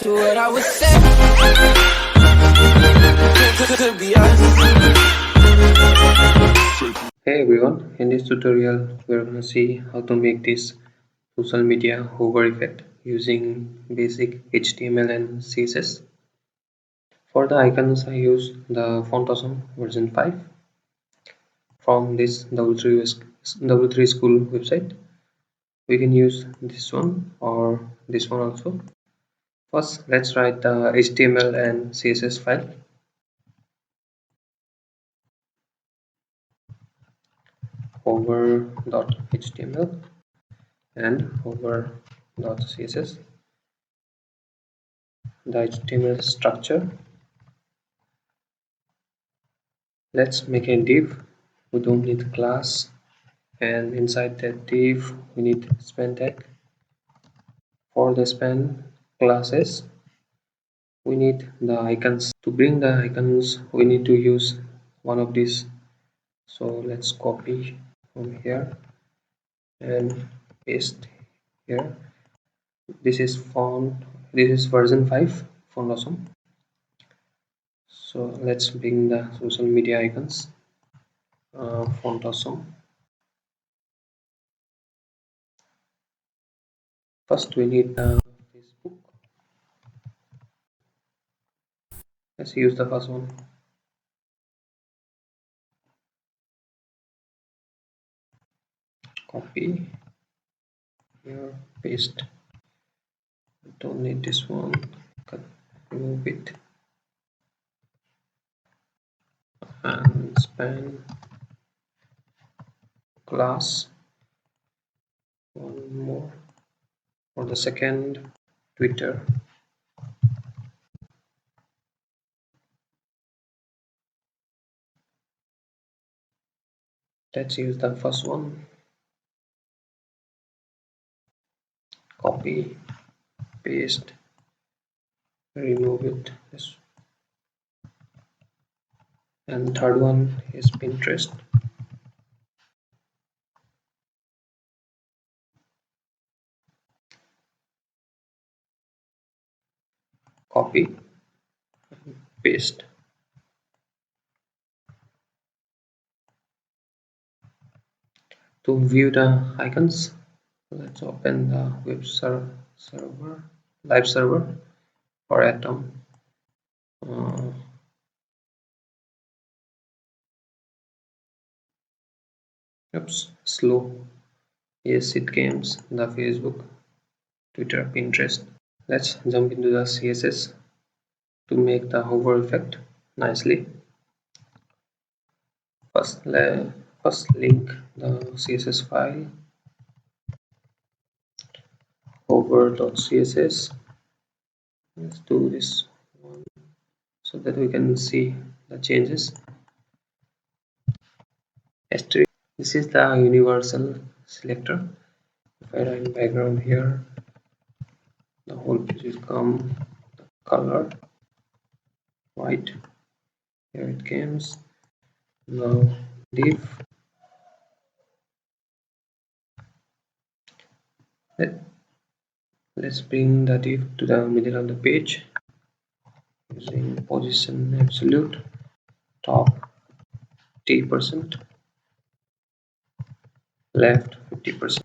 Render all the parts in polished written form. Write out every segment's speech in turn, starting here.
to what I would say. Could be us. Hey everyone, in this tutorial we're going to see how to make this social media hover effect using basic HTML and CSS. For the icons I use the Font Awesome version 5 from this W3 School website. We can use this one or this one also. First let's write the HTML and CSS file. Hover.html and hover.css. The HTML structure. Let's make a div. We don't need class, and inside that div we need span tag. For the span classes we need the icons. To bring the icons we need to use one of these, so let's copy from here and paste here. This is version 5 Font Awesome. So let's bring the social media icons. Font Awesome. First we need Facebook. Let's use the first one. Copy here, paste. Don't need this one. Remove it and span class. One more for the second, Twitter. Let's use the first one. Copy, paste, remove it. Yes. And third one is Pinterest. Copy, paste. To view the icons, let's open the web server, live server or Atom. Oops, slow. Yes, it comes the Facebook, Twitter, Pinterest. Let's jump into the CSS to make the hover effect nicely. First link the CSS file, hover.css. Let's do this one so that we can see the changes. Asterisk. This is the universal selector. If I write background here, the whole page will come the color white. Here it comes. Now div. Let's bring the div to the middle of the page using position absolute, top 30%, left 50%.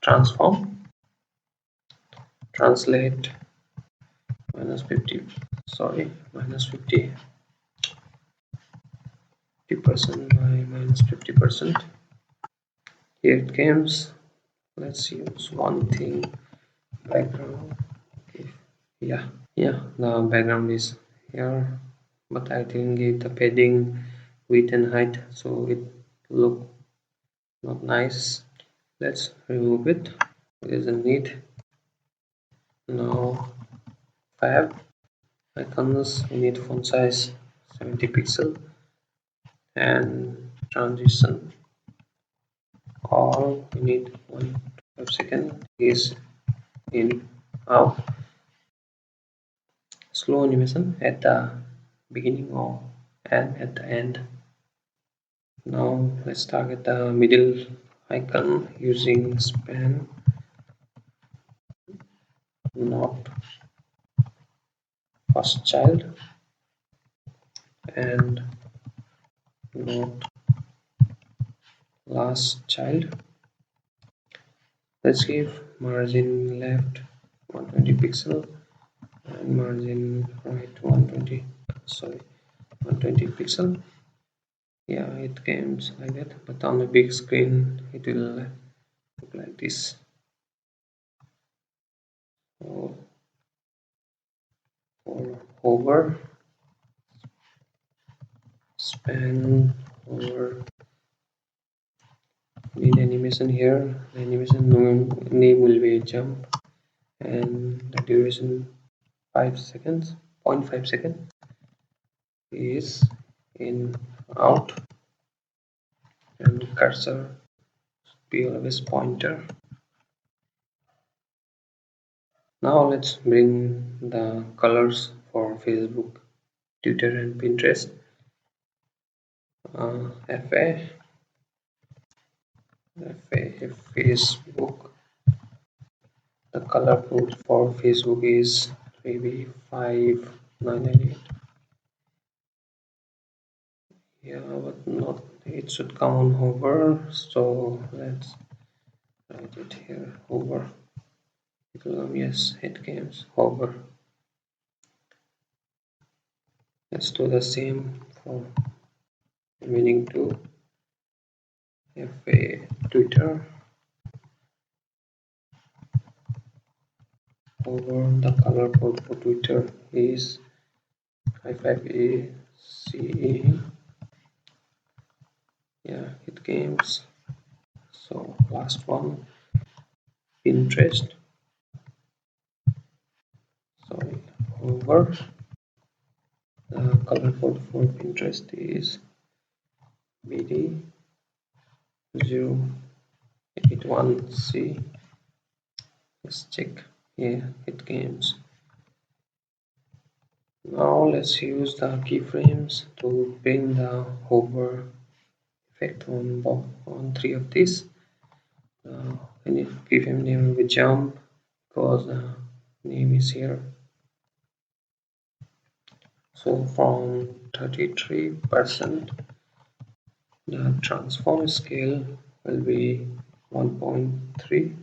Transform, translate -50, sorry, -50, 50% by -50%. Here it comes. Let's use one thing, background. Okay. Yeah, the background is here, but I didn't give the padding, width and height, so it look not nice. Let's remove it. It doesn't need. Now fab icons, we need font size 70 pixel and transition all we need 1 second is in out. Slow animation at the beginning and at the end. Now let's target the middle icon using span not first child and not last child. Let's give margin left 120 pixel and margin right 120 pixel. Yeah, it comes like that, but on the big screen it will look like this. So for hover, span, hover, need animation here. The animation name will be jump and the duration 5 seconds, 0.5 seconds is in out, and cursor be always pointer. Now let's bring the colors for Facebook, Twitter and Pinterest. FA Facebook. The color code for Facebook is maybe 5998. Yeah, but not, it should come on hover, so let's write it here, hover. It will come, yes, it comes hover. Let's do the same for remaining two. FA Twitter, hover. The color code for Twitter is 55ACE. Yeah, it comes. So last one, Pinterest. Sorry, hover. The color code for Pinterest is BD081C. Let's check. Yeah, it comes. Now let's use the keyframes to bring the hover effect on three of these. I need keyframe name will be jump because the name is here. So from 33%, the transform scale will be 1.3,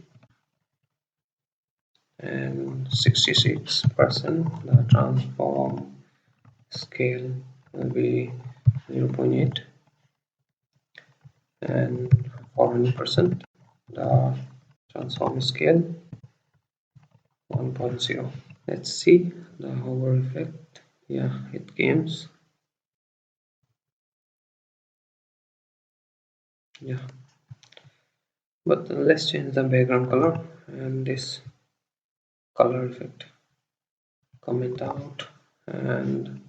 and 66% the transform scale will be 0.8, and 400% the transform scale 1.0. Let's see the hover effect. Yeah, it comes. Yeah, but let's change the background color and this color effect, comment out, and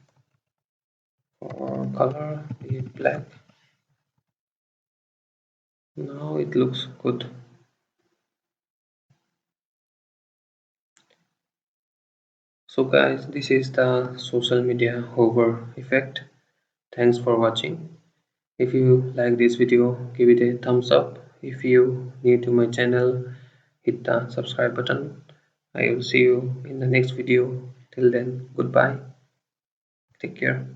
for color be black. Now it looks good. So guys, this is the social media hover effect. Thanks for watching. If you like this video, give it a thumbs up. If you new to my channel, hit the subscribe button. I will see you in the next video. Till then, goodbye. Take care.